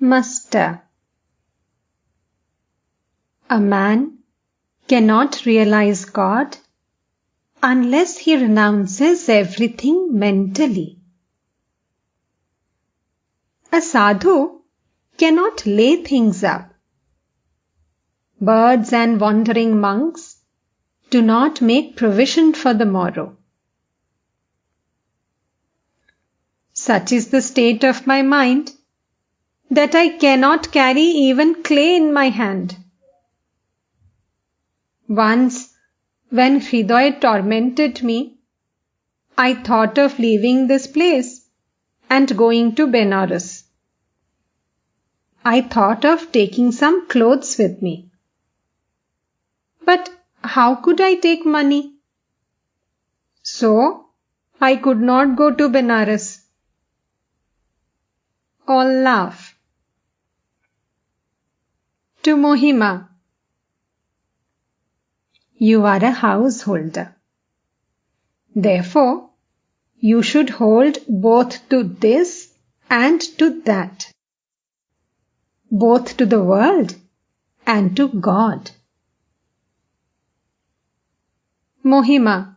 Muster. A man cannot realize God unless he renounces everything mentally. A sadhu cannot lay things up. Birds and wandering monks do not make provision for the morrow. Such is the state of my mind that I cannot carry even clay in my hand. Once, when Hriday tormented me, I thought of leaving this place and going to Benares. I thought of taking some clothes with me. But how could I take money? So, I could not go to Benares. All laugh. To Mohima. You are a householder. Therefore, you should hold both to this and to that, both to the world and to God. Mohima.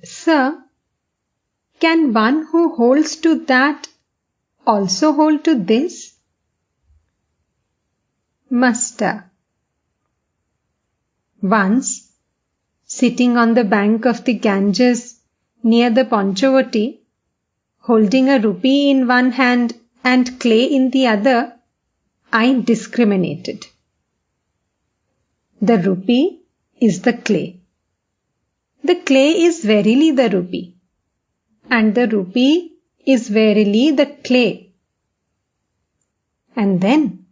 Sir, can one who holds to that also hold to this? Muster. Once, sitting on the bank of the Ganges near the Panchavati, holding a rupee in one hand and clay in the other, I discriminated. The rupee is the clay. The clay is verily the rupee, and the rupee is verily the clay. And then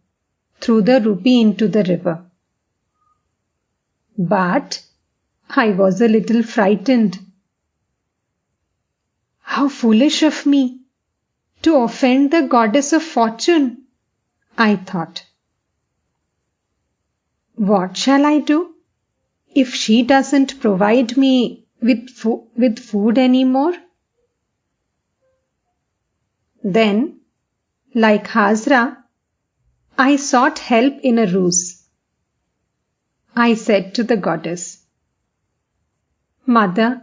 threw the rupee into the river. But I was a little frightened. How foolish of me to offend the goddess of fortune, I thought. What shall I do if she doesn't provide me with food anymore? Then, like Hazra, I sought help in a ruse. I said to the goddess, Mother,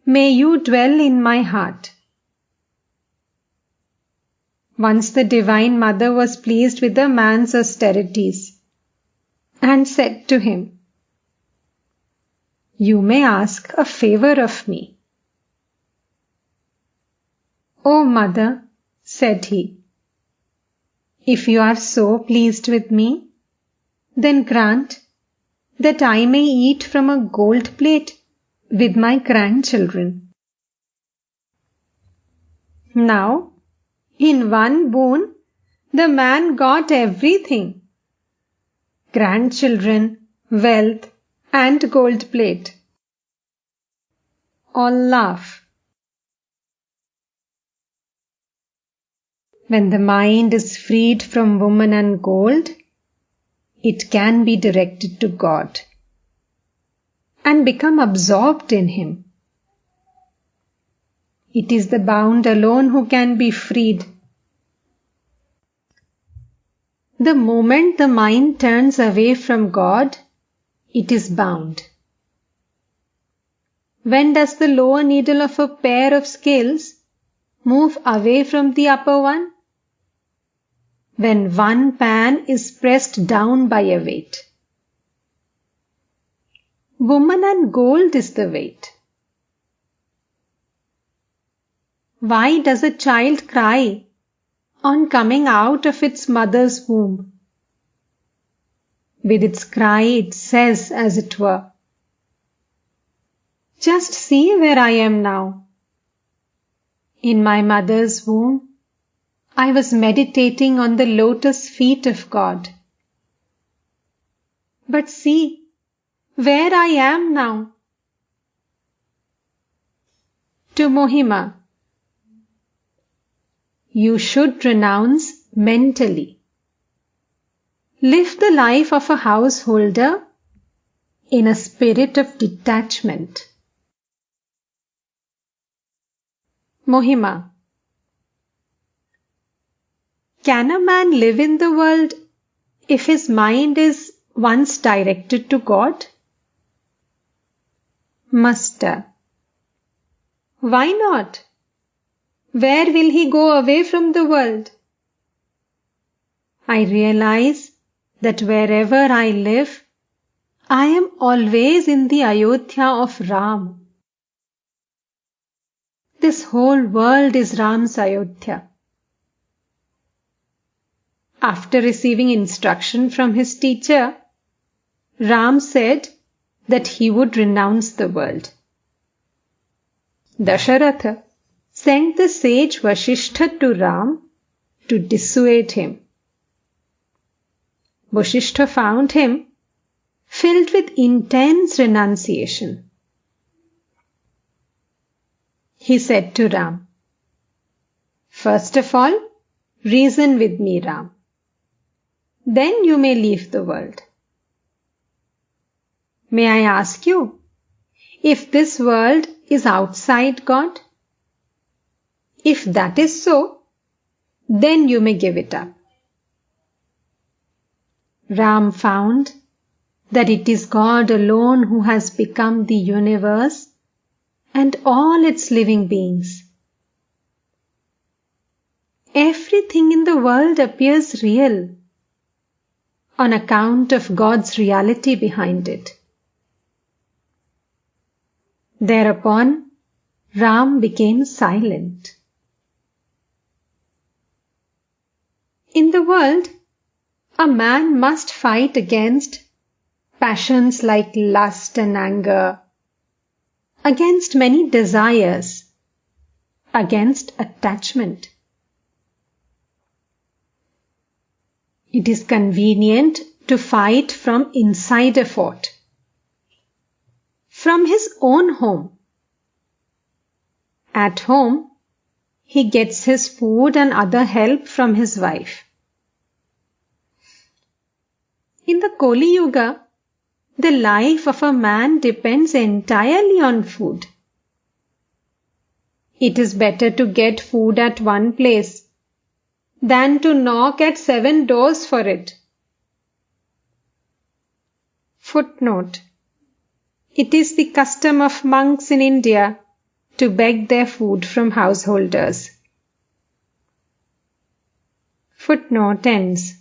may you dwell in my heart. Once the Divine Mother was pleased with the man's austerities and said to him, You may ask a favor of me. O Mother, said he, if you are so pleased with me, then grant that I may eat from a gold plate with my grandchildren. Now, in one boon, the man got everything: grandchildren, wealth, and gold plate. All laugh. When the mind is freed from woman and gold, it can be directed to God and become absorbed in Him. It is the bound alone who can be freed. The moment the mind turns away from God, it is bound. When does the lower needle of a pair of scales move away from the upper one? When one pan is pressed down by a weight. Woman and gold is the weight. Why does a child cry on coming out of its mother's womb? With its cry it says, as it were, just see where I am now. In my mother's womb, I was meditating on the lotus feet of God. But see where I am now. To Mohima. You should renounce mentally. Live the life of a householder in a spirit of detachment. Mohima. Can a man live in the world if his mind is once directed to God? Master: Why not? Where will he go away from the world? I realize that wherever I live, I am always in the Ayodhya of Ram. This whole world is Ram's Ayodhya. After receiving instruction from his teacher, Ram said that he would renounce the world. Dasharatha sent the sage Vasishtha to Ram to dissuade him. Vasishtha found him filled with intense renunciation. He said to Ram, "First of all, reason with me, Ram. Then you may leave the world. May I ask you, if this world is outside God? If that is so, then you may give it up." Ram found that it is God alone who has become the universe and all its living beings. Everything in the world appears real on account of God's reality behind it. Thereupon, Ram became silent. In the world, a man must fight against passions like lust and anger, against many desires, against attachment. It is convenient to fight from inside a fort, from his own home. At home, he gets his food and other help from his wife. In the Kali Yuga, the life of a man depends entirely on food. It is better to get food at one place than to knock at 7 doors for it. Footnote: It is the custom of monks in India to beg their food from householders. Footnote ends.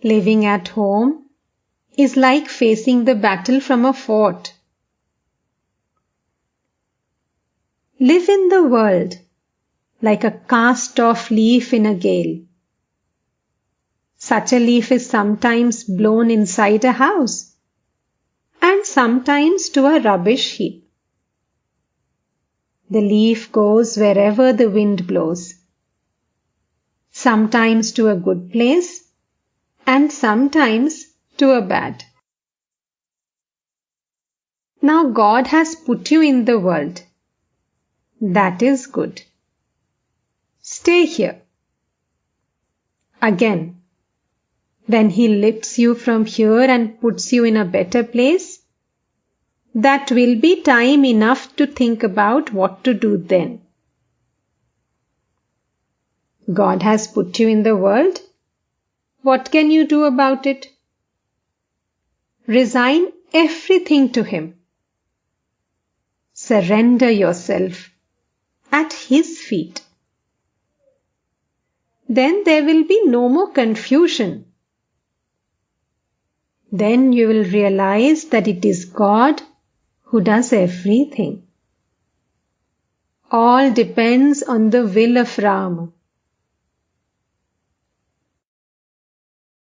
Living at home is like facing the battle from a fort. Live in the world like a cast-off leaf in a gale. Such a leaf is sometimes blown inside a house and sometimes to a rubbish heap. The leaf goes wherever the wind blows, sometimes to a good place and sometimes to a bad. Now God has put you in the world. That is good. Stay here. Again, when He lifts you from here and puts you in a better place, that will be time enough to think about what to do then. God has put you in the world. What can you do about it? Resign everything to Him. Surrender yourself at His feet. Then there will be no more confusion. Then you will realize that it is God who does everything. All depends on the will of Ram.